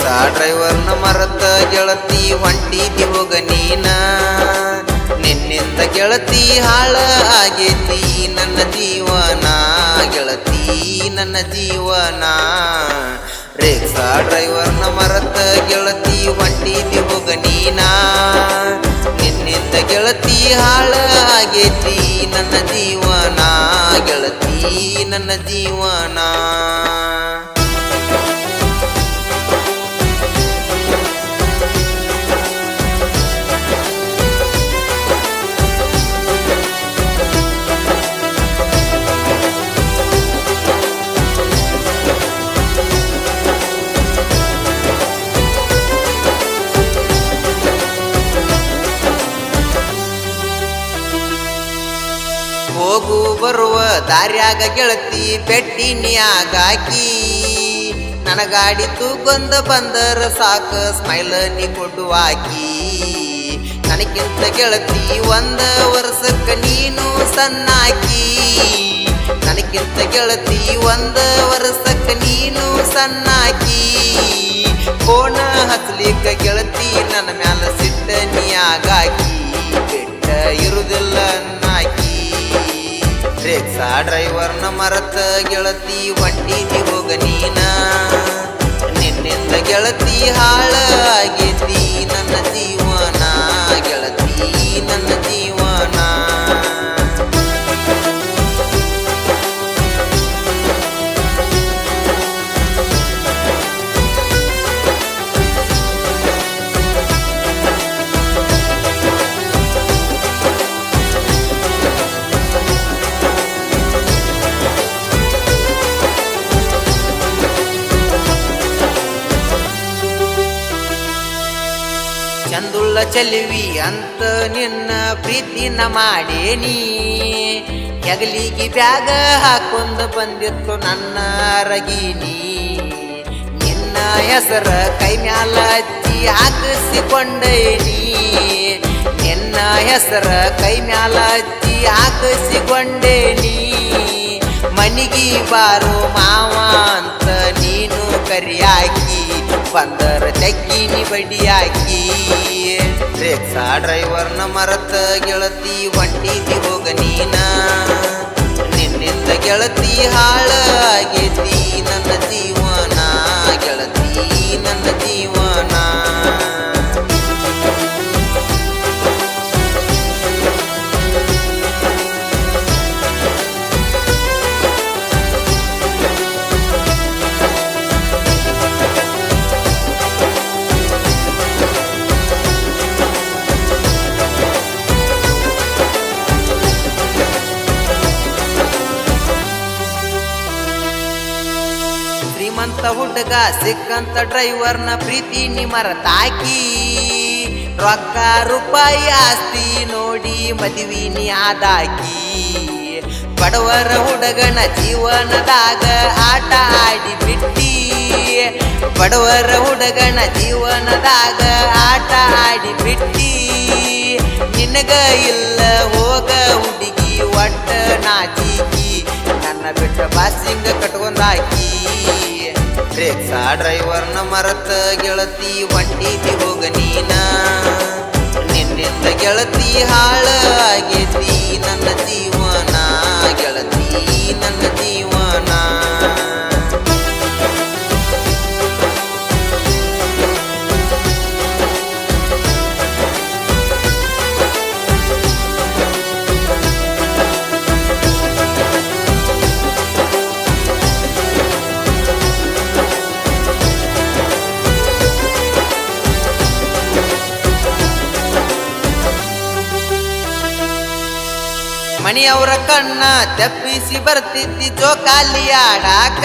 Rickshaw ಡ್ರೈವರ್ನ ಮರತ ಗೆಳತಿ ಹೊಂಟಿದಿ ಹೋಗ ನೀನ. ನಿನ್ನಿಂದ ಗೆಳತಿ ಹಾಳ ಆಗೇತಿ ನನ್ನ ಜೀವನ, ಗೆಳತಿ ನನ್ನ ಜೀವನ. ರಿಕ್ಷಾ ಡ್ರೈವರ್ನ ಮರತ ಗೆಳತಿ ಹೊಂಟಿದಿ ಹೋಗ ನೀನ. ನಿನ್ನಿಂದ ಗೆಳತಿ ಹಾಳ ಆಗೇತಿ ನನ್ನ ಜೀವನ, ಗೆಳತಿ ನನ್ನ ಜೀವನ. ಹೋಗು ಬರುವ ದಾರ್ಯಾಗ ಗೆಳತಿ ಬೆಟ್ಟಿನಿ ಆಗಾಕಿ. ನನ್ನ ಗಾಡಿ ತೂಗೊಂದ ಬಂದರ ಸಾಕ ಸ್ಮೈಲ್ ನೀ ಕೊಡುವಾಕಿ. ನನಗಿಂತ ಗೆಳತಿ ಒಂದ ವರ್ಷಕ್ಕ ನೀನು ಸಣ್ಣಾಕಿ. ನನಗಿಂತ ಗೆಳತಿ ಒಂದ ವರ್ಷಕ್ಕ ನೀನು ಸಣ್ಣಾಕಿ. ಫೋನ ಹಚ್ಲಿಕ್ಕ ಗೆಳತಿ ನನ್ನ ಮ್ಯಾಲ ಸಿಟ್ಟ ನೀ ಆಗಾಕಿ. ಬೆಟ್ಟ ಇರುದಿಲ್ಲ ನಾಕಿ. ರಿಕ್ಷಾ ಡ್ರೈವರ್ನ ಮರತ ಗೆಳತಿ ಹೊಂಟಿದಿ ಹೋಗ ನೀನ. ನಿನ್ನಿಂದ ಗೆಳತಿ ಹಾಳ ಆಗೇತಿ ನನ್ನ ಜೀವನ, ಗೆಳತಿ ನನ್ನ ಜೀವನ. ಚಂದುಳ್ಳ ಚೆಲುವಿ ಅಂತ ನಿನ್ನ ಪ್ರೀತಿನ ಮಾಡೇನಿ. ಹೆಗಲಿಗೆ ಬ್ಯಾಗ ಹಾಕೊಂಡ ಬಂದಿತ್ತು ನನ್ನ ಅರಗಿನಿ. ನಿನ್ನ ಹೆಸರ ಕೈ ಮ್ಯಾಲ ಹಚ್ಚಿ ಹಾಕಿಸಿಕೊಂಡೇನಿ. ನಿನ್ನ ಹೆಸರ ಕೈ ಮ್ಯಾಲ ಹಚ್ಚಿ ಹಾಕಿಸಿಕೊಂಡೇನಿ. ಮನಿಗಿ ಬಾರೋ ಮಾವ ಅಂತ ನೀನು ಕರಿಯಾಕಿ. ಬಂದರ ತೆಗ್ಗಿನಿ ಬಡಿಯಾಕಿ. ರಿಕ್ಷಾ ಡ್ರೈವರ್ನ ಮರತ ಗೆಳತಿ ಹೊಂಟಿದಿ ಹೋಗ ನೀನ. ನಿನ್ನಿಂದ ಗೆಳತಿ ಹಾಳ ಆಗೇತಿ ನನ್ನ ಜೀವನ, ಗೆಳತಿ ನನ್ನ ಜೀವನ. ಶ್ರೀಮಂತ ಹುಡುಗ ಸಿಕ್ಕಂತ ಡ್ರೈವರ್ನ ಪ್ರೀತಿ ನೀ ಮರತಾಕಿ. ರೊಕ್ಕ ರೂಪಾಯಿ ಆಸ್ತಿ ನೋಡಿ ಮದುವೆ ನೀ ಆದಾಕಿ. ಬಡವರ ಹುಡುಗನ ಜೀವನದಾಗ ಆಟ ಆಡಿ ಬಿಟ್ಟಿ. ಬಡವರ ಹುಡುಗನ ಜೀವನದಾಗ ಆಟ ಆಡಿ ಬಿಟ್ಟಿ. ನಿನಗ ಇಲ್ಲ ಹೋಗ ಹುಡುಗಿ ಒಟ್ಟ ನಾಚಿಕಿ. ನನ್ನ ಬಿಟ್ಟ ಬಾಸಿಂಗ ಕಟ್ಕೊಂಡಾಕಿ. ರಿಕ್ಷಾ ಡ್ರೈವರ್ನ ಮರತ ಗೆಳತಿ ಹೊಂಟಿದಿ ಹೋಗ ನೀನ. ನಿನ್ನಿಂದ ಗೆಳತಿ ಹಾಳ ಆಗೇತಿ ನನ್ನ ಜೀವನ, ಗೆಳತಿ ನನ್ನ ಜೀವನ. ಮನೆಯವರ ಕಣ್ಣ ತಪ್ಪಿಸಿ ಬರ್ತಿದ್ದಿ ಜೋಕಾಲಿ ಆಡಾಕ.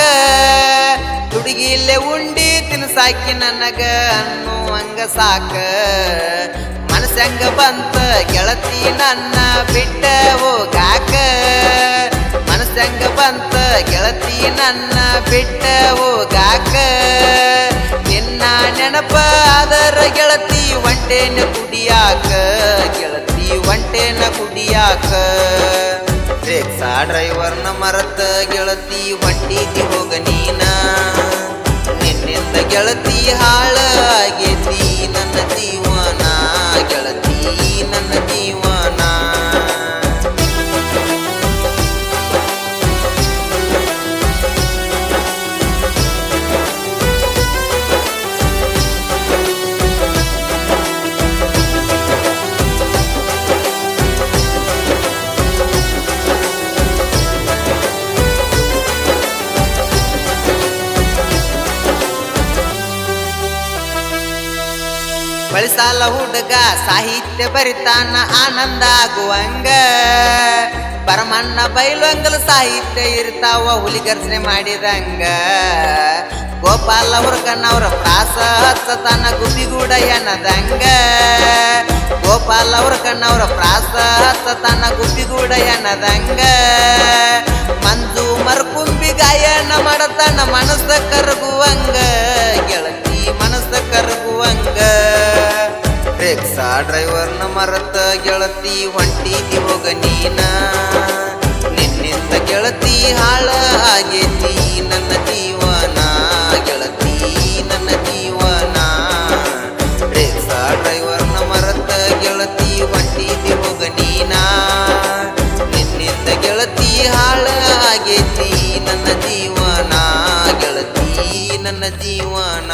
ತುಡುಗಿಲೆ ಉಂಡಿ ತಿನ್ಸಾಕಿ ನನಗ ಅನ್ನುವಂಗ ಸಾಕ. ಮನಸ್ಸಂಗ ಬಂತ ಗೆಳತಿ ನನ್ನ ಬಿಟ್ಟ ಹೋಗಾಕ. ಮನಸ್ಸಂಗ ಬಂತ ಗೆಳತಿ ನನ್ನ ಬಿಟ್ಟ ಹೋಗಾಕ. ನಿನ್ನ ನೆನಪ ಅದರ ಗೆಳತಿ ಒಂಟೇನ ಕುಡಿಯಾಕ, ಗೆಳತಿ ಒಂಟೇನ ಕುಡಿಯಾಕ. ರಿಕ್ಷಾ ಡ್ರೈವರ್ನ ಮರತ ಗೆಳತಿ ಹೊಂಟಿದಿ ಹೋಗ ನೀನ. ನಿನ್ನಿಂದ ಗೆಳತಿ ಹಾಳ ಆಗೇತಿ ನನ್ನ ಜೀವನ ಗೆಳತಿ ನನ್ನ ಜೀವನ ಬಳಸಾಲ ಹುಡುಗ ಸಾಹಿತ್ಯ ಬರಿತಾನ ಆನಂದ ಆಗುವಂಗ ಪರಮಣ್ಣ ಬೈಲೊಂಗಲ ಸಾಹಿತ್ಯ ಇರ್ತಾವ ಹುಲಿಗರ್ಜನೆ ಮಾಡಿದಂಗ ಗೋಪಾಲ ಹುರ್ಕಣ್ಣವ್ರ ಪ್ರಾಸ ಹಚ್ಚತಾನ ಗುಬ್ಬಿಗೂಡ ಎನ್ನದಂಗ ಗೋಪಾಲ ಹುರ್ಕಣ್ಣವ್ರ ಪ್ರಾಸ ಹಚ್ಚತಾನ ಗುಬ್ಬಿಗೂಡ ಎನ್ನದಂಗ ಮಂಜು ಮರ್ಕುಂಬಿ ಗಾಯನ ಮಾಡತಾನ ಮನಸ್ಸ ಕರಗುವಂಗ ಗೆಳತಿ ಮನಸ್ಸ ಕರಗುವಂಗ ರಿಕ್ಷಾ ಡ್ರೈವರ್ನ ಮರತ ಗೆಳತಿ ಹೊಂಟಿದಿ ಹೋಗ ನೀನ ನಿನ್ನಿಂದ ಗೆಳತಿ ಹಾಳ ಆಗೇತಿ ನನ್ನ ಜೀವನ ಗೆಳತಿ ನನ್ನ ಜೀವನ ರಿಕ್ಷಾ ಡ್ರೈವರ್ನ ಮರತ ಗೆಳತಿ ಹೊಂಟಿದಿ ಹೋಗ ನೀನ ನಿನ್ನಿಂದ ಗೆಳತಿ ಹಾಳ ಆಗೇತಿ ನನ್ನ ಜೀವನ ಗೆಳತಿ ನನ್ನ ಜೀವನ